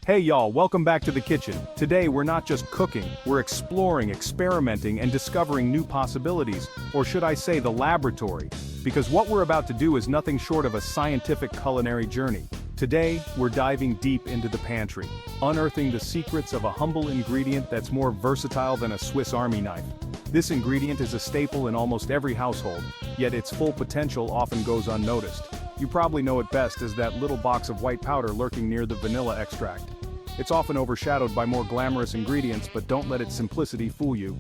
Hey y'all, welcome back to the kitchen. Today we're not just cooking, we're exploring, experimenting, and discovering new possibilities, or should I say the laboratory, because what we're about to do is nothing short of a scientific culinary journey. Today, we're diving deep into the pantry, unearthing the secrets of a humble ingredient that's more versatile than a Swiss Army knife. This ingredient is a staple in almost every household, yet its full potential often goes unnoticed. You probably know it best as that little box of white powder lurking near the vanilla extract. It's often overshadowed by more glamorous ingredients, but don't let its simplicity fool you.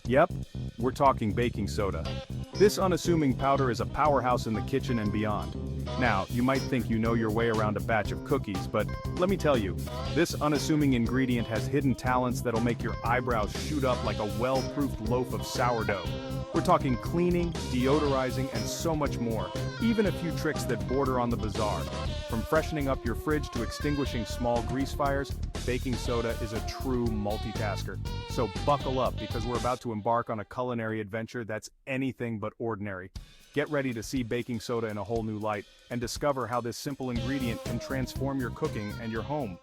Yep, we're talking baking soda. This unassuming powder is a powerhouse in the kitchen and beyond. Now, you might think you know your way around a batch of cookies, but let me tell you, this unassuming ingredient has hidden talents that'll make your eyebrows shoot up like a well-proofed loaf of sourdough. We're talking cleaning, deodorizing, and so much more, even a few tricks that border on the bizarre. From freshening up your fridge to extinguishing small grease fires, baking soda is a true multitasker. So buckle up because we're about to embark on a culinary adventure that's anything but ordinary. Get ready to see baking soda in a whole new light and discover how this simple ingredient can transform your cooking and your home.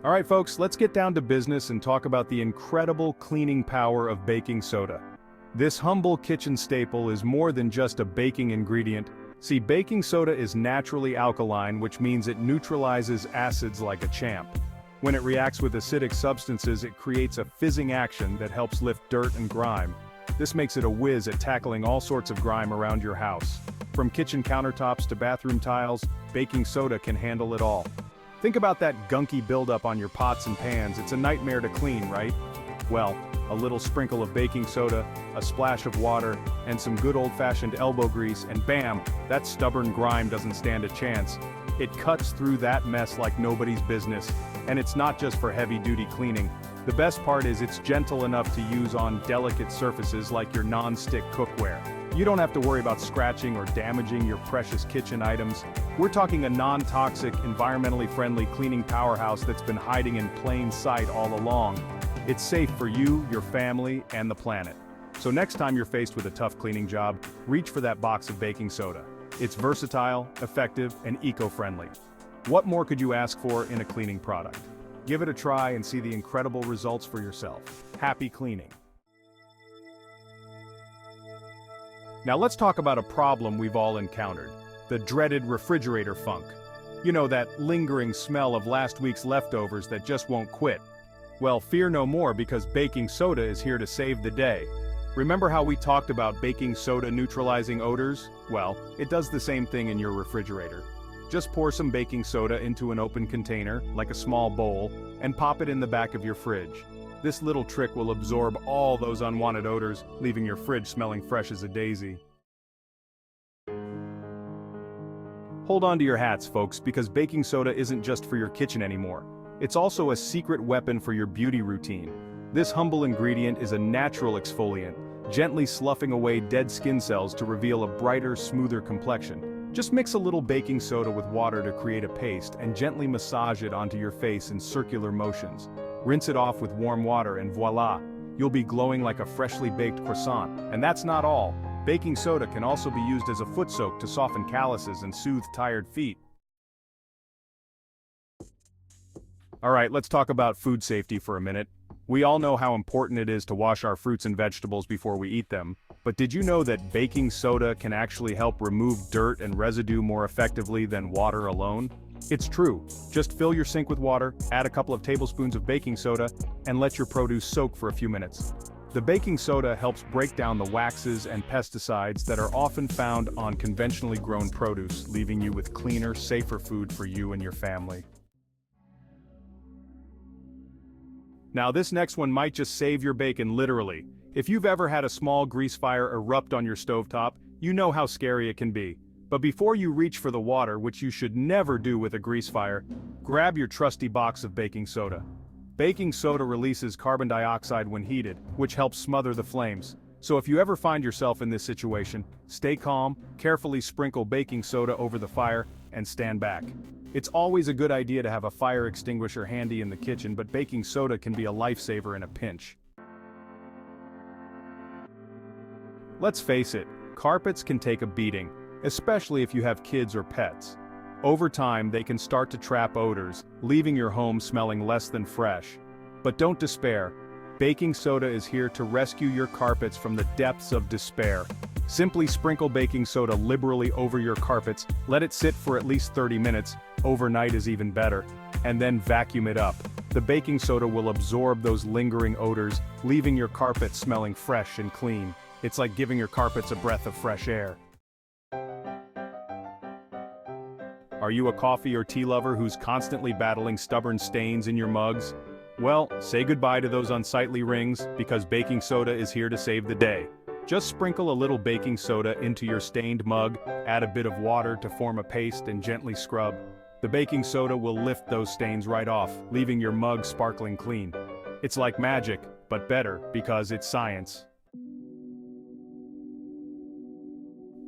Alright folks, let's get down to business and talk about the incredible cleaning power of baking soda. This humble kitchen staple is more than just a baking ingredient. See, baking soda is naturally alkaline, which means it neutralizes acids like a champ. When it reacts with acidic substances, it creates a fizzing action that helps lift dirt and grime. This makes it a whiz at tackling all sorts of grime around your house. From kitchen countertops to bathroom tiles, baking soda can handle it all. Think about that gunky buildup on your pots and pans. It's a nightmare to clean, right? Well, a little sprinkle of baking soda, a splash of water, and some good old-fashioned elbow grease, and bam, that stubborn grime doesn't stand a chance. It cuts through that mess like nobody's business, and it's not just for heavy-duty cleaning. The best part is it's gentle enough to use on delicate surfaces like your non-stick cookware. You don't have to worry about scratching or damaging your precious kitchen items. We're talking a non-toxic, environmentally friendly cleaning powerhouse that's been hiding in plain sight all along. It's safe for you, your family, and the planet. So next time you're faced with a tough cleaning job, reach for that box of baking soda. It's versatile, effective, and eco-friendly. What more could you ask for in a cleaning product? Give it a try and see the incredible results for yourself. Happy cleaning. Now let's talk about a problem we've all encountered. The dreaded refrigerator funk. You know, that lingering smell of last week's leftovers that just won't quit. Well, fear no more because baking soda is here to save the day. Remember how we talked about baking soda neutralizing odors? Well, it does the same thing in your refrigerator. Just pour some baking soda into an open container, like a small bowl, and pop it in the back of your fridge. This little trick will absorb all those unwanted odors, leaving your fridge smelling fresh as a daisy. Hold on to your hats, folks, because baking soda isn't just for your kitchen anymore. It's also a secret weapon for your beauty routine. This humble ingredient is a natural exfoliant, gently sloughing away dead skin cells to reveal a brighter, smoother complexion. Just mix a little baking soda with water to create a paste and gently massage it onto your face in circular motions. Rinse it off with warm water and voila, you'll be glowing like a freshly baked croissant. And that's not all. Baking soda can also be used as a foot soak to soften calluses and soothe tired feet. Alright, let's talk about food safety for a minute. We all know how important it is to wash our fruits and vegetables before we eat them, but did you know that baking soda can actually help remove dirt and residue more effectively than water alone? It's true. Just fill your sink with water, add a couple of tablespoons of baking soda, and let your produce soak for a few minutes. The baking soda helps break down the waxes and pesticides that are often found on conventionally grown produce, leaving you with cleaner, safer food for you and your family. Now this next one might just save your bacon literally. If you've ever had a small grease fire erupt on your stovetop, you know how scary it can be. But before you reach for the water, which you should never do with a grease fire, grab your trusty box of baking soda. Baking soda releases carbon dioxide when heated, which helps smother the flames. So if you ever find yourself in this situation, stay calm, carefully sprinkle baking soda over the fire, and stand back. It's always a good idea to have a fire extinguisher handy in the kitchen, but baking soda can be a lifesaver in a pinch. Let's face it, carpets can take a beating, especially if you have kids or pets. Over time, they can start to trap odors, leaving your home smelling less than fresh. But don't despair. Baking soda is here to rescue your carpets from the depths of despair. Simply sprinkle baking soda liberally over your carpets, let it sit for at least 30 minutes, overnight is even better, and then vacuum it up. The baking soda will absorb those lingering odors, leaving your carpet smelling fresh and clean. It's like giving your carpets a breath of fresh air. Are you a coffee or tea lover who's constantly battling stubborn stains in your mugs? Well, say goodbye to those unsightly rings, because baking soda is here to save the day. Just sprinkle a little baking soda into your stained mug, add a bit of water to form a paste and gently scrub. The baking soda will lift those stains right off, leaving your mug sparkling clean. It's like magic, but better, because it's science.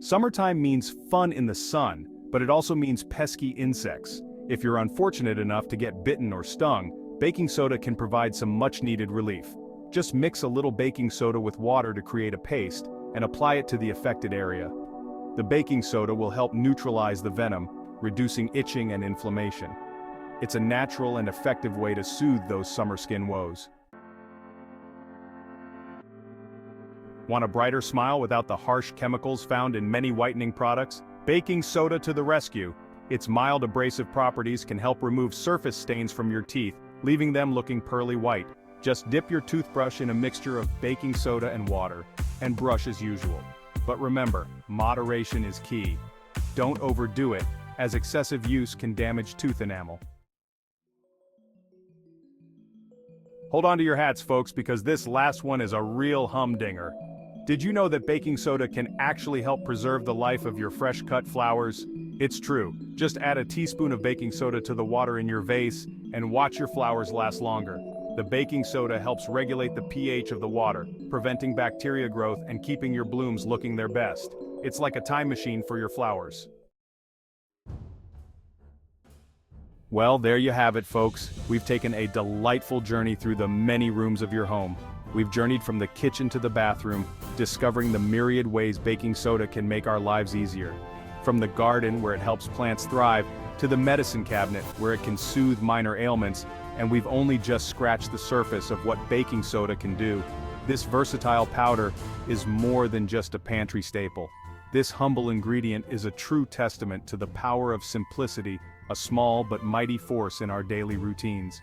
Summertime means fun in the sun, but it also means pesky insects. If you're unfortunate enough to get bitten or stung, baking soda can provide some much-needed relief. Just mix a little baking soda with water to create a paste, and apply it to the affected area. The baking soda will help neutralize the venom, reducing itching and inflammation. It's a natural and effective way to soothe those summer skin woes. Want a brighter smile without the harsh chemicals found in many whitening products? Baking soda to the rescue. Its mild abrasive properties can help remove surface stains from your teeth, leaving them looking pearly white. Just dip your toothbrush in a mixture of baking soda and water, and brush as usual. But remember, moderation is key. Don't overdo it, as excessive use can damage tooth enamel. Hold on to your hats, folks, because this last one is a real humdinger. Did you know that baking soda can actually help preserve the life of your fresh-cut flowers? It's true. Just add a teaspoon of baking soda to the water in your vase, and watch your flowers last longer. The baking soda helps regulate the pH of the water, preventing bacteria growth and keeping your blooms looking their best. It's like a time machine for your flowers. Well, there you have it, folks. We've taken a delightful journey through the many rooms of your home. We've journeyed from the kitchen to the bathroom, discovering the myriad ways baking soda can make our lives easier. From the garden, where it helps plants thrive, to the medicine cabinet, where it can soothe minor ailments, and we've only just scratched the surface of what baking soda can do. This versatile powder is more than just a pantry staple. This humble ingredient is a true testament to the power of simplicity, a small but mighty force in our daily routines.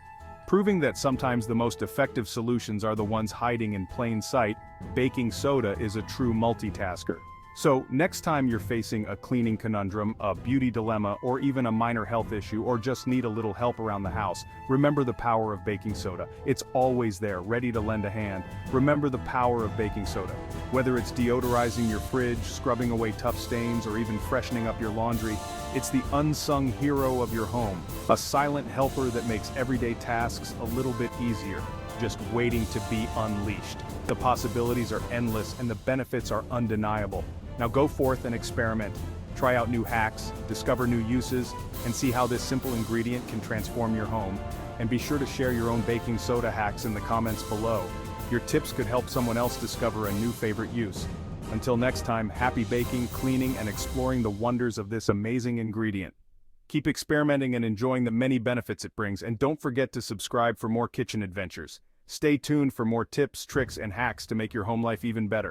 Proving that sometimes the most effective solutions are the ones hiding in plain sight, baking soda is a true multitasker. So, next time you're facing a cleaning conundrum, a beauty dilemma, or even a minor health issue, or just need a little help around the house, remember the power of baking soda. It's always there, ready to lend a hand. Remember the power of baking soda. Whether it's deodorizing your fridge, scrubbing away tough stains, or even freshening up your laundry, it's the unsung hero of your home. A silent helper that makes everyday tasks a little bit easier, just waiting to be unleashed. The possibilities are endless and the benefits are undeniable. Now go forth and experiment. Try out new hacks, discover new uses, and see how this simple ingredient can transform your home. And be sure to share your own baking soda hacks in the comments below. Your tips could help someone else discover a new favorite use. Until next time, happy baking, cleaning, and exploring the wonders of this amazing ingredient. Keep experimenting and enjoying the many benefits it brings, and don't forget to subscribe for more kitchen adventures. Stay tuned for more tips, tricks, and hacks to make your home life even better.